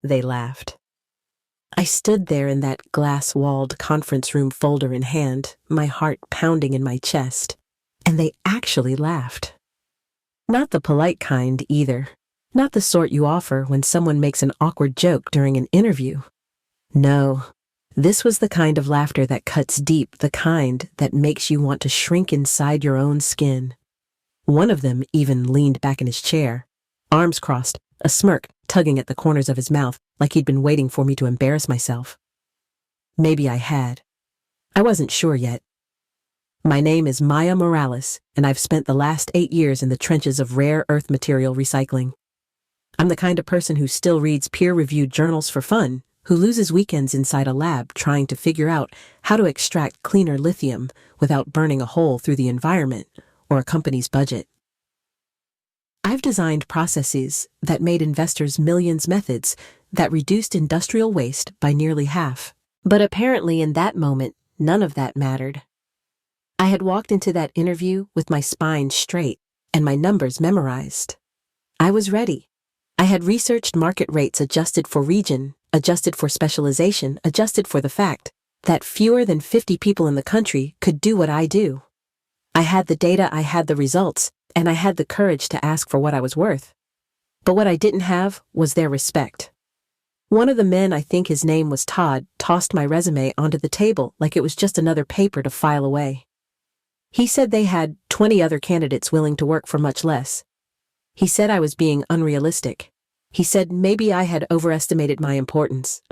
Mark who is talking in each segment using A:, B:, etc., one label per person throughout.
A: They laughed. I stood there in that glass-walled conference room, folder in hand, my heart pounding in my chest, and they actually laughed. Not the polite kind either. Not the sort you offer when someone makes an awkward joke during an interview. No, this was the kind of laughter that cuts deep, the kind that makes you want to shrink inside your own skin. One of them even leaned back in his chair, arms crossed, a smirk tugging at the corners of his mouth like he'd been waiting for me to embarrass myself. Maybe I had. I wasn't sure yet. My name is Maya Morales, and I've spent the last 8 years in the trenches of rare earth material recycling. I'm the kind of person who still reads peer-reviewed journals for fun, who loses weekends inside a lab trying to figure out how to extract cleaner lithium without burning a hole through the environment or a company's budget. I've designed processes that made investors millions, methods that reduced industrial waste by nearly half. But apparently in that moment, none of that mattered. I had walked into that interview with my spine straight and my numbers memorized. I was ready. I had researched market rates adjusted for region, adjusted for specialization, adjusted for the fact that fewer than 50 people in the country could do what I do. I had the data, I had the results, and I had the courage to ask for what I was worth. But what I didn't have was their respect. One of the men, I think his name was Todd, tossed my resume onto the table like it was just another paper to file away. He said they had 20 other candidates willing to work for much less. He said I was being unrealistic. He said maybe I had overestimated my importance.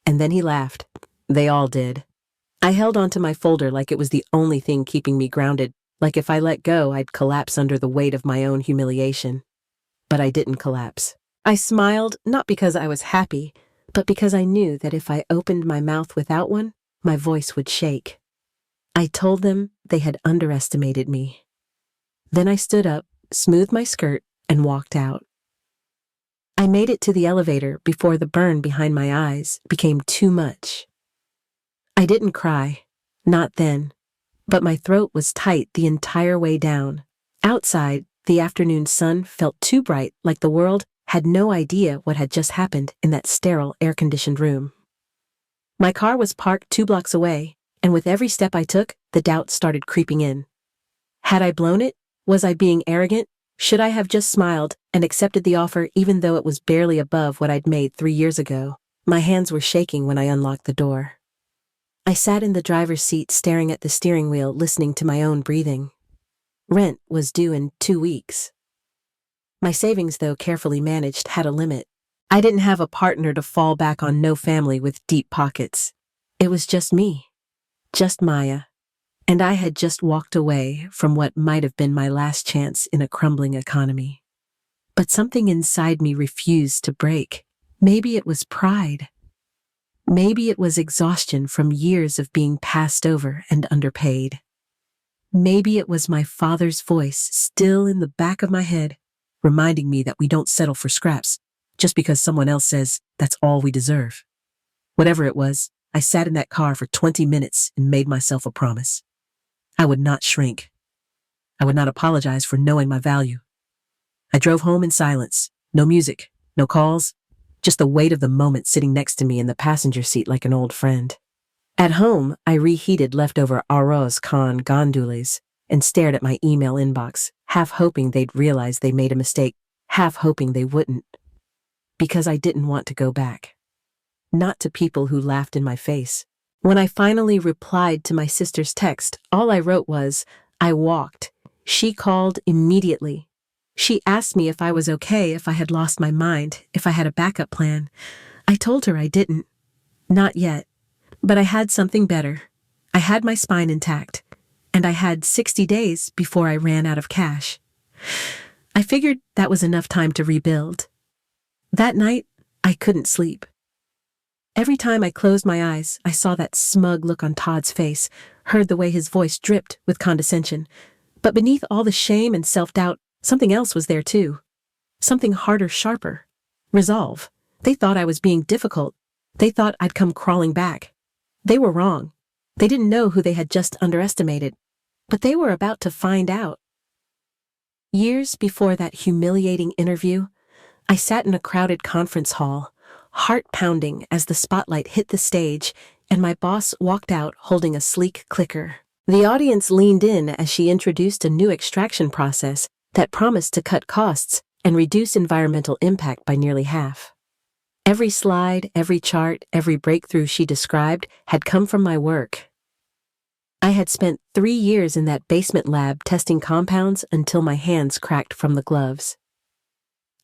A: And then he laughed. They all did. I held onto my folder like it was the only thing keeping me grounded, like if I let go, I'd collapse under the weight of my own humiliation. But I didn't collapse. I smiled, not because I was happy, but because I knew that if I opened my mouth without one, my voice would shake. I told them they had underestimated me. Then I stood up, smoothed my skirt, and walked out. I made it to the elevator before the burn behind my eyes became too much. I didn't cry, not then, but my throat was tight the entire way down. Outside, the afternoon sun felt too bright, like the world had no idea what had just happened in that sterile, air-conditioned room. My car was parked 2 blocks away, and with every step I took, the doubt started creeping in. Had I blown it? Was I being arrogant? Should I have just smiled and accepted the offer even though it was barely above what I'd made 3 years ago? My hands were shaking when I unlocked the door. I sat in the driver's seat staring at the steering wheel, listening to my own breathing. Rent was due in 2 weeks. My savings, though carefully managed, had a limit. I didn't have a partner to fall back on, no family with deep pockets. It was just me. Just Maya, and I had just walked away from what might have been my last chance in a crumbling economy. But something inside me refused to break. Maybe it was pride. Maybe it was exhaustion from years of being passed over and underpaid. Maybe it was my father's voice still in the back of my head, reminding me that we don't settle for scraps just because someone else says that's all we deserve. Whatever it was, I sat in that car for 20 minutes and made myself a promise. I would not shrink. I would not apologize for knowing my value. I drove home in silence. No music, no calls, just the weight of the moment sitting next to me in the passenger seat like an old friend. At home, I reheated leftover arroz con gandules and stared at my email inbox, half hoping they'd realize they made a mistake, half hoping they wouldn't. Because I didn't want to go back. Not to people who laughed in my face. When I finally replied to my sister's text, all I wrote was, I walked. She called immediately. She asked me if I was okay, if I had lost my mind, if I had a backup plan. I told her I didn't. Not yet. But I had something better. I had my spine intact, and I had 60 days before I ran out of cash. I figured that was enough time to rebuild. That night, I couldn't sleep. Every time I closed my eyes, I saw that smug look on Todd's face, heard the way his voice dripped with condescension. But beneath all the shame and self-doubt, something else was there too. Something harder, sharper. Resolve. They thought I was being difficult. They thought I'd come crawling back. They were wrong. They didn't know who they had just underestimated. But they were about to find out. Years before that humiliating interview, I sat in a crowded conference hall, heart pounding as the spotlight hit the stage and my boss walked out holding a sleek clicker. The audience leaned in as she introduced a new extraction process that promised to cut costs and reduce environmental impact by nearly half. Every slide, every chart, every breakthrough she described had come from my work. I had spent 3 years in that basement lab testing compounds until my hands cracked from the gloves.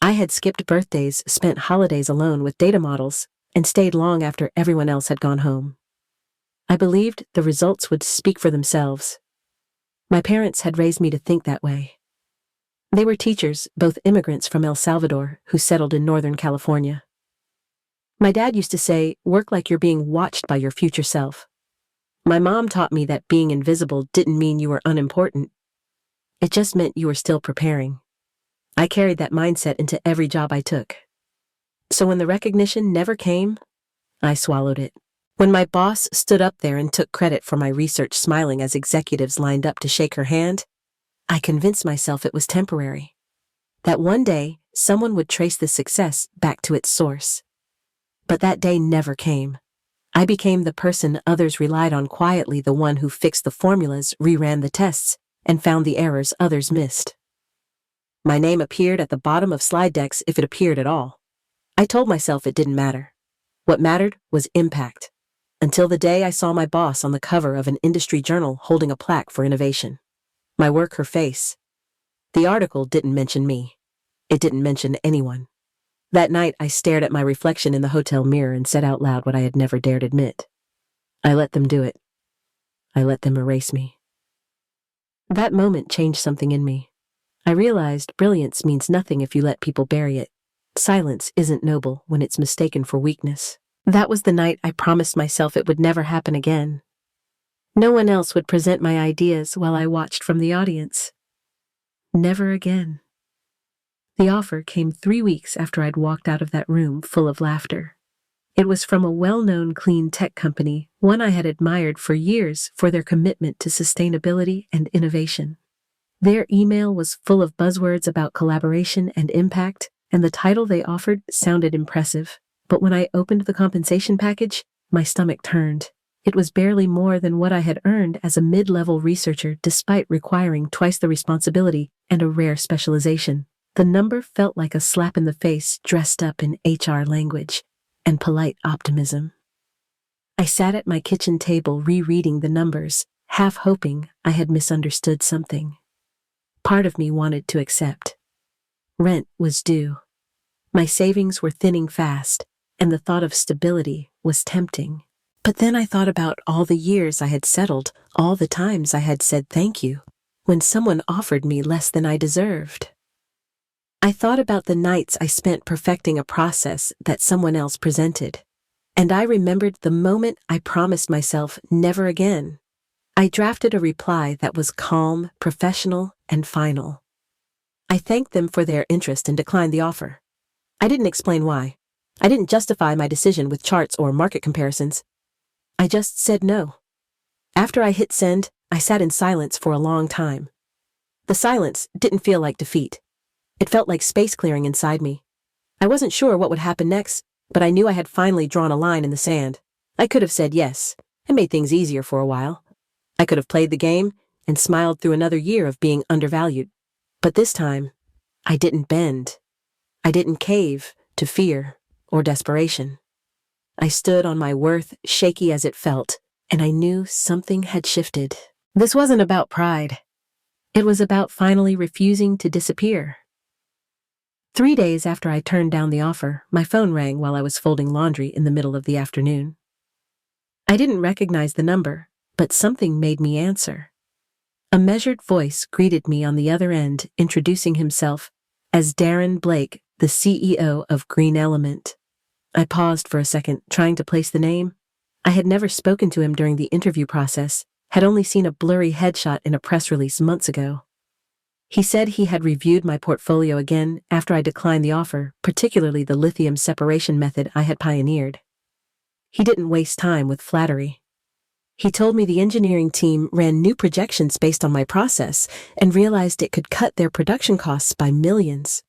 A: I had skipped birthdays, spent holidays alone with data models, and stayed long after everyone else had gone home. I believed the results would speak for themselves. My parents had raised me to think that way. They were teachers, both immigrants from El Salvador who settled in Northern California. My dad used to say, "Work like you're being watched by your future self." My mom taught me that being invisible didn't mean you were unimportant. It just meant you were still preparing. I carried that mindset into every job I took. So when the recognition never came, I swallowed it. When my boss stood up there and took credit for my research smiling as executives lined up to shake her hand, I convinced myself it was temporary. That one day, someone would trace the success back to its source. But that day never came. I became the person others relied on quietly, the one who fixed the formulas, reran the tests, and found the errors others missed. My name appeared at the bottom of slide decks if it appeared at all. I told myself it didn't matter. What mattered was impact. Until the day I saw my boss on the cover of an industry journal holding a plaque for innovation. My work, her face. The article didn't mention me. It didn't mention anyone. That night, I stared at my reflection in the hotel mirror and said out loud what I had never dared admit. I let them do it. I let them erase me. That moment changed something in me. I realized brilliance means nothing if you let people bury it. Silence isn't noble when it's mistaken for weakness. That was the night I promised myself it would never happen again. No one else would present my ideas while I watched from the audience. Never again. The offer came 3 weeks after I'd walked out of that room full of laughter. It was from a well-known clean tech company, one I had admired for years for their commitment to sustainability and innovation. Their email was full of buzzwords about collaboration and impact, and the title they offered sounded impressive. But when I opened the compensation package, my stomach turned. It was barely more than what I had earned as a mid-level researcher, despite requiring twice the responsibility and a rare specialization. The number felt like a slap in the face dressed up in HR language and polite optimism. I sat at my kitchen table rereading the numbers, half hoping I had misunderstood something. Part of me wanted to accept. Rent was due. My savings were thinning fast, and the thought of stability was tempting. But then I thought about all the years I had settled, all the times I had said thank you, when someone offered me less than I deserved. I thought about the nights I spent perfecting a process that someone else presented, and I remembered the moment I promised myself never again. I drafted a reply that was calm, professional, and final. I thanked them for their interest and declined the offer. I didn't explain why. I didn't justify my decision with charts or market comparisons. I just said no. After I hit send, I sat in silence for a long time. The silence didn't feel like defeat. It felt like space clearing inside me. I wasn't sure what would happen next, but I knew I had finally drawn a line in the sand. I could have said yes, and made things easier for a while. I could have played the game and smiled through another year of being undervalued. But this time, I didn't bend. I didn't cave to fear or desperation. I stood on my worth, shaky as it felt, and I knew something had shifted. This wasn't about pride. It was about finally refusing to disappear. 3 days after I turned down the offer, my phone rang while I was folding laundry in the middle of the afternoon. I didn't recognize the number, but something made me answer. A measured voice greeted me on the other end, introducing himself as Darren Blake, the CEO of Green Element. I paused for a second, trying to place the name. I had never spoken to him during the interview process, had only seen a blurry headshot in a press release months ago. He said he had reviewed my portfolio again after I declined the offer, particularly the lithium separation method I had pioneered. He didn't waste time with flattery. He told me the engineering team ran new projections based on my process and realized it could cut their production costs by millions.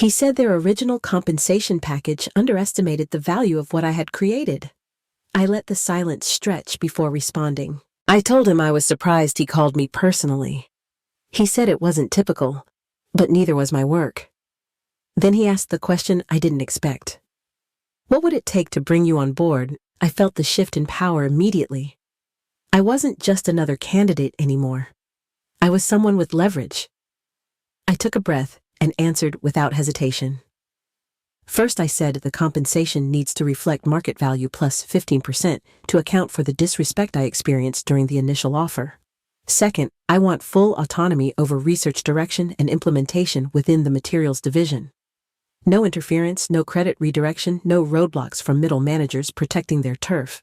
A: He said their original compensation package underestimated the value of what I had created. I let the silence stretch before responding. I told him I was surprised he called me personally. He said it wasn't typical, but neither was my work. Then he asked the question I didn't expect. What would it take to bring you on board? I felt the shift in power immediately. I wasn't just another candidate anymore. I was someone with leverage. I took a breath and answered without hesitation. First, I said the compensation needs to reflect market value plus 15% to account for the disrespect I experienced during the initial offer. Second, I want full autonomy over research direction and implementation within the materials division. No interference, no credit redirection, no roadblocks from middle managers protecting their turf.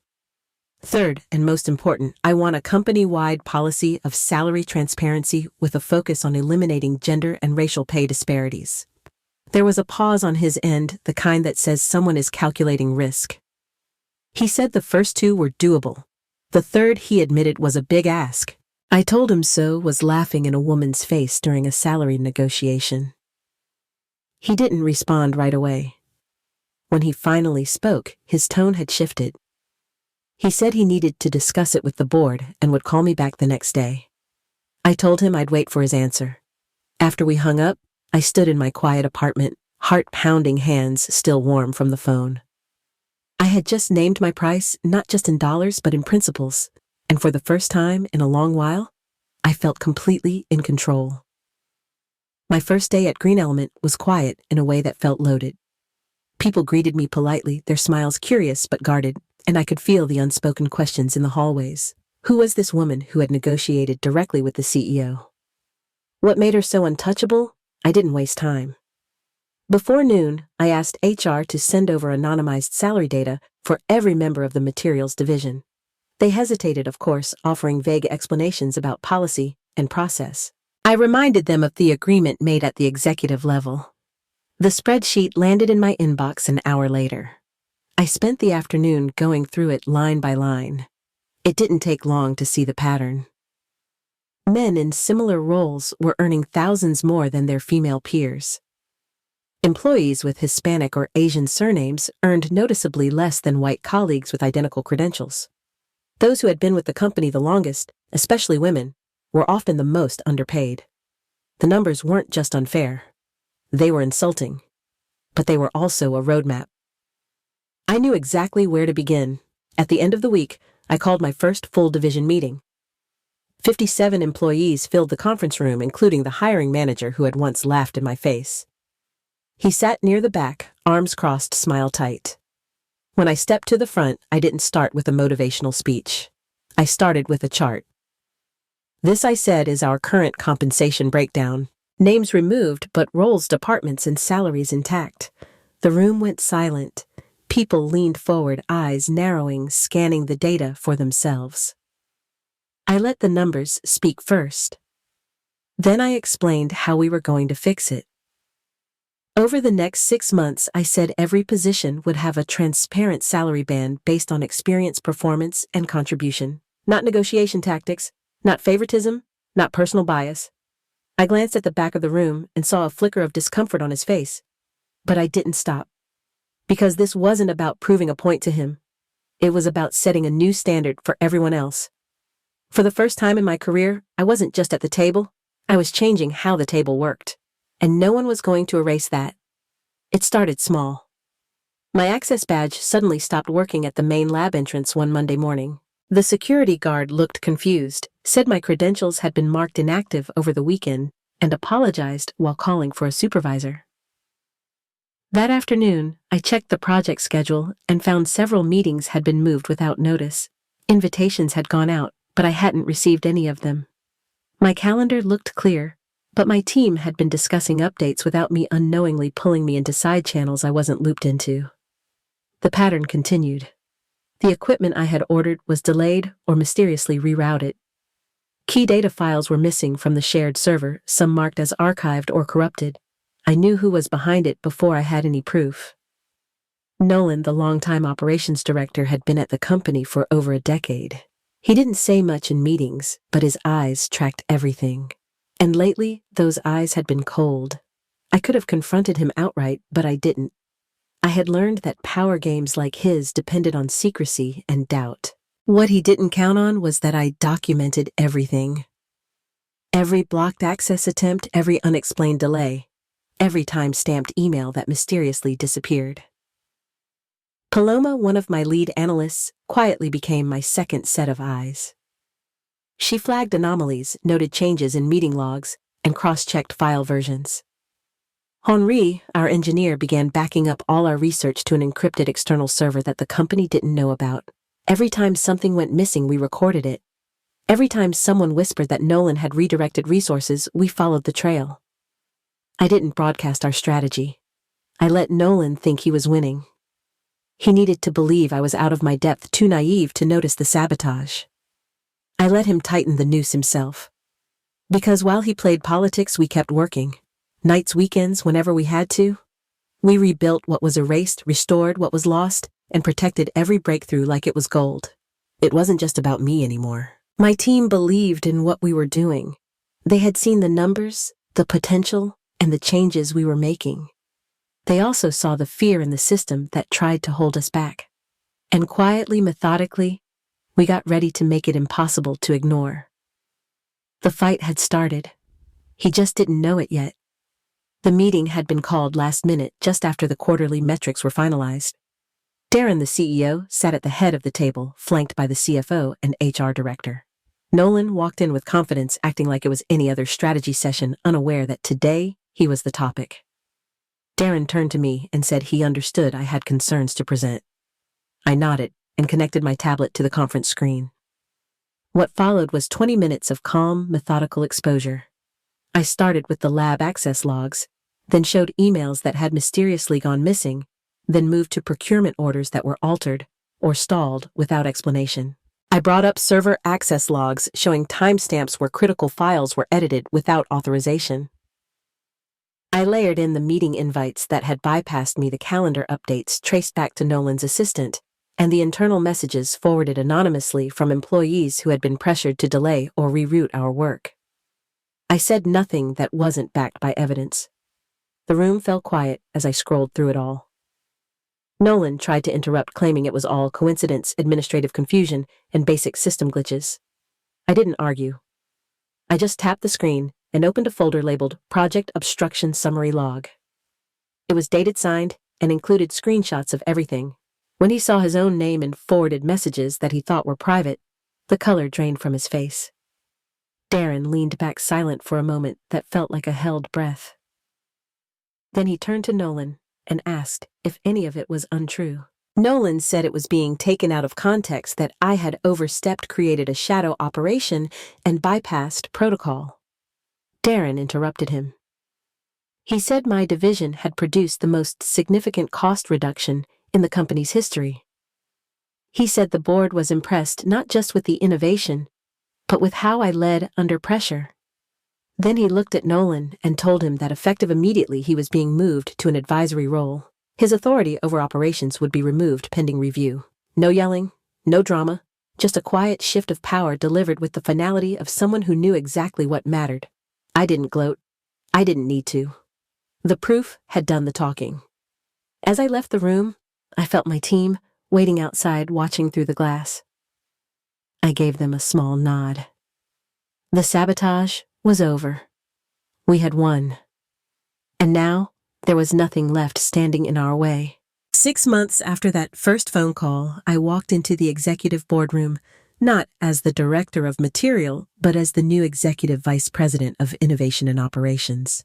A: Third, and most important, I want a company-wide policy of salary transparency with a focus on eliminating gender and racial pay disparities. There was a pause on his end, the kind that says someone is calculating risk. He said the first two were doable. The third, he admitted, was a big ask. I told him so, was laughing in a woman's face during a salary negotiation. He didn't respond right away. When he finally spoke, his tone had shifted. He said he needed to discuss it with the board and would call me back the next day. I told him I'd wait for his answer. After we hung up, I stood in my quiet apartment, heart-pounding, hands still warm from the phone. I had just named my price, not just in dollars but in principles, and for the first time in a long while, I felt completely in control. My first day at Green Element was quiet in a way that felt loaded. People greeted me politely, their smiles curious but guarded, and I could feel the unspoken questions in the hallways. Who was this woman who had negotiated directly with the CEO? What made her so untouchable? I didn't waste time. Before noon, I asked HR to send over anonymized salary data for every member of the materials division. They hesitated, of course, offering vague explanations about policy and process. I reminded them of the agreement made at the executive level. The spreadsheet landed in my inbox an hour later. I spent the afternoon going through it line by line. It didn't take long to see the pattern. Men in similar roles were earning thousands more than their female peers. Employees with Hispanic or Asian surnames earned noticeably less than white colleagues with identical credentials. Those who had been with the company the longest, especially women, were often the most underpaid. The numbers weren't just unfair. They were insulting. But they were also a roadmap. I knew exactly where to begin. At the end of the week, I called my first full division meeting. 57 employees filled the conference room, including the hiring manager who had once laughed in my face. He sat near the back, arms crossed, smile tight. When I stepped to the front, I didn't start with a motivational speech. I started with a chart. This, I said, is our current compensation breakdown. Names removed, but roles, departments, and salaries intact. The room went silent. People leaned forward, eyes narrowing, scanning the data for themselves. I let the numbers speak first. Then I explained how we were going to fix it. Over the next 6 months, I said every position would have a transparent salary band based on experience, performance, and contribution. Not negotiation tactics, not favoritism, not personal bias. I glanced at the back of the room and saw a flicker of discomfort on his face. But I didn't stop. Because this wasn't about proving a point to him. It was about setting a new standard for everyone else. For the first time in my career, I wasn't just at the table, I was changing how the table worked. And no one was going to erase that. It started small. My access badge suddenly stopped working at the main lab entrance one Monday morning. The security guard looked confused, said my credentials had been marked inactive over the weekend, and apologized while calling for a supervisor. That afternoon, I checked the project schedule and found several meetings had been moved without notice. Invitations had gone out, but I hadn't received any of them. My calendar looked clear, but my team had been discussing updates without me unknowingly pulling me into side channels I wasn't looped into. The pattern continued. The equipment I had ordered was delayed or mysteriously rerouted. Key data files were missing from the shared server, some marked as archived or corrupted. I knew who was behind it before I had any proof. Nolan, the longtime operations director, had been at the company for over a decade. He didn't say much in meetings, but his eyes tracked everything. And lately, those eyes had been cold. I could have confronted him outright, but I didn't. I had learned that power games like his depended on secrecy and doubt. What he didn't count on was that I documented everything. Every blocked access attempt, every unexplained delay, every time-stamped email that mysteriously disappeared. Paloma, one of my lead analysts, quietly became my second set of eyes. She flagged anomalies, noted changes in meeting logs, and cross-checked file versions. Henri, our engineer, began backing up all our research to an encrypted external server that the company didn't know about. Every time something went missing, we recorded it. Every time someone whispered that Nolan had redirected resources, we followed the trail. I didn't broadcast our strategy. I let Nolan think he was winning. He needed to believe I was out of my depth, too naive to notice the sabotage. I let him tighten the noose himself. Because while he played politics, we kept working. Nights, weekends, whenever we had to. We rebuilt what was erased, restored what was lost, and protected every breakthrough like it was gold. It wasn't just about me anymore. My team believed in what we were doing. They had seen the numbers, the potential, and the changes we were making. They also saw the fear in the system that tried to hold us back. And quietly, methodically, we got ready to make it impossible to ignore. The fight had started. He just didn't know it yet. The meeting had been called last minute, just after the quarterly metrics were finalized. Darren, the CEO, sat at the head of the table, flanked by the CFO and HR director. Nolan walked in with confidence, acting like it was any other strategy session, unaware that today he was the topic. Darren turned to me and said he understood I had concerns to present. I nodded and connected my tablet to the conference screen. What followed was 20 minutes of calm, methodical exposure. I started with the lab access logs, then showed emails that had mysteriously gone missing, then moved to procurement orders that were altered or stalled without explanation. I brought up server access logs showing timestamps where critical files were edited without authorization. I layered in the meeting invites that had bypassed me, the calendar updates traced back to Nolan's assistant, and the internal messages forwarded anonymously from employees who had been pressured to delay or reroute our work. I said nothing that wasn't backed by evidence. The room fell quiet as I scrolled through it all. Nolan tried to interrupt, claiming it was all coincidence, administrative confusion, and basic system glitches. I didn't argue. I just tapped the screen and opened a folder labeled Project Obstruction Summary Log. It was dated, signed, and included screenshots of everything. When he saw his own name in forwarded messages that he thought were private, the color drained from his face. Darren leaned back silent for a moment that felt like a held breath. Then he turned to Nolan and asked if any of it was untrue. Nolan said it was being taken out of context, that I had overstepped, created a shadow operation, and bypassed protocol. Darren interrupted him. He said my division had produced the most significant cost reduction in the company's history. He said the board was impressed not just with the innovation, but with how I led under pressure. Then he looked at Nolan and told him that effective immediately he was being moved to an advisory role. His authority over operations would be removed pending review. No yelling, no drama, just a quiet shift of power delivered with the finality of someone who knew exactly what mattered. I didn't gloat. I didn't need to. The proof had done the talking. As I left the room, I felt my team waiting outside, watching through the glass. I gave them a small nod. The sabotage was over. We had won. And now, there was nothing left standing in our way. 6 months after that first phone call, I walked into the executive boardroom, not as the director of material, but as the new executive vice president of innovation and operations.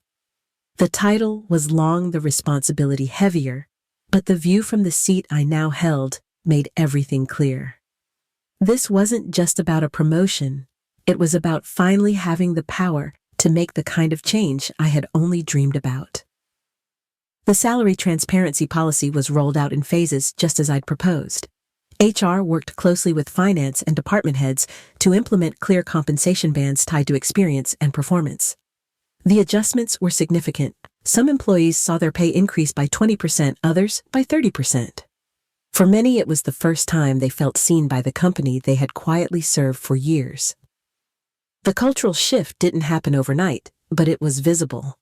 A: The title was long, the responsibility heavier, but the view from the seat I now held made everything clear. This wasn't just about a promotion. It was about finally having the power to make the kind of change I had only dreamed about. The salary transparency policy was rolled out in phases, just as I'd proposed. HR worked closely with finance and department heads to implement clear compensation bands tied to experience and performance. The adjustments were significant. Some employees saw their pay increase by 20%, others by 30%. For many, it was the first time they felt seen by the company they had quietly served for years. The cultural shift didn't happen overnight, but it was visible.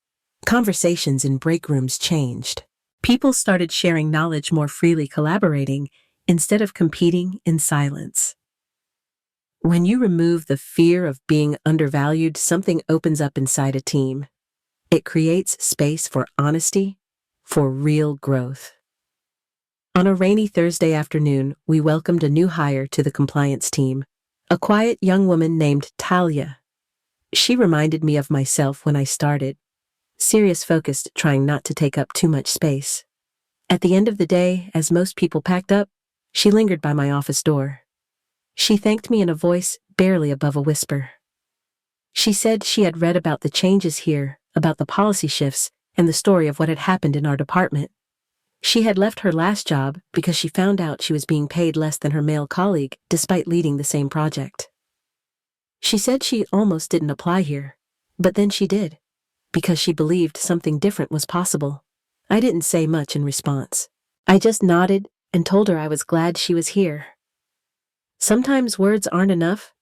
A: Conversations in break rooms changed. People started sharing knowledge more freely, collaborating instead of competing in silence. When you remove the fear of being undervalued, something opens up inside a team. It creates space for honesty, for real growth. On a rainy Thursday afternoon, we welcomed a new hire to the compliance team, a quiet young woman named Talia. She reminded me of myself when I started, serious, focused, trying not to take up too much space. At the end of the day, as most people packed up, she lingered by my office door. She thanked me in a voice barely above a whisper. She said she had read about the changes here, about the policy shifts, and the story of what had happened in our department. She had left her last job because she found out she was being paid less than her male colleague despite leading the same project. She said she almost didn't apply here, but then she did, because she believed something different was possible. I didn't say much in response. I just nodded and told her I was glad she was here. Sometimes words aren't enough.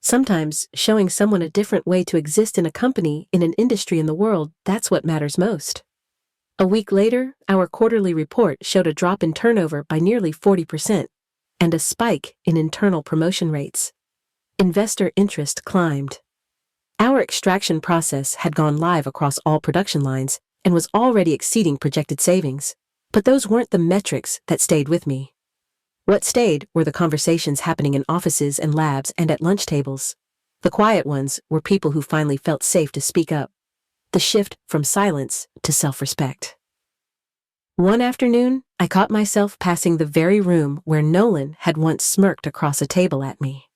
A: Sometimes showing someone a different way to exist in a company, in an industry, in the world, that's what matters most. A week later, our quarterly report showed a drop in turnover by nearly 40% and a spike in internal promotion rates. Investor interest climbed. Our extraction process had gone live across all production lines and was already exceeding projected savings. But those weren't the metrics that stayed with me. What stayed were the conversations happening in offices and labs and at lunch tables. The quiet ones were people who finally felt safe to speak up. The shift from silence to self-respect. One afternoon, I caught myself passing the very room where Nolan had once smirked across a table at me.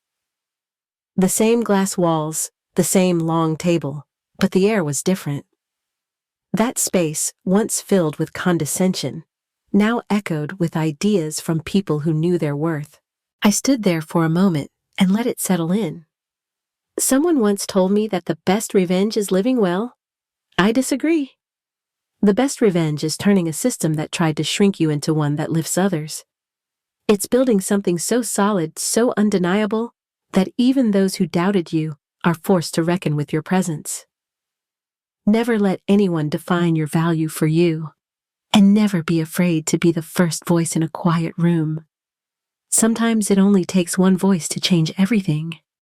A: The same glass walls, the same long table, but the air was different. That space, once filled with condescension, now echoed with ideas from people who knew their worth. I stood there for a moment and let it settle in. Someone once told me that the best revenge is living well. I disagree. The best revenge is turning a system that tried to shrink you into one that lifts others. It's building something so solid, so undeniable, that even those who doubted you are forced to reckon with your presence. Never let anyone define your value for you, and never be afraid to be the first voice in a quiet room. Sometimes it only takes one voice to change everything.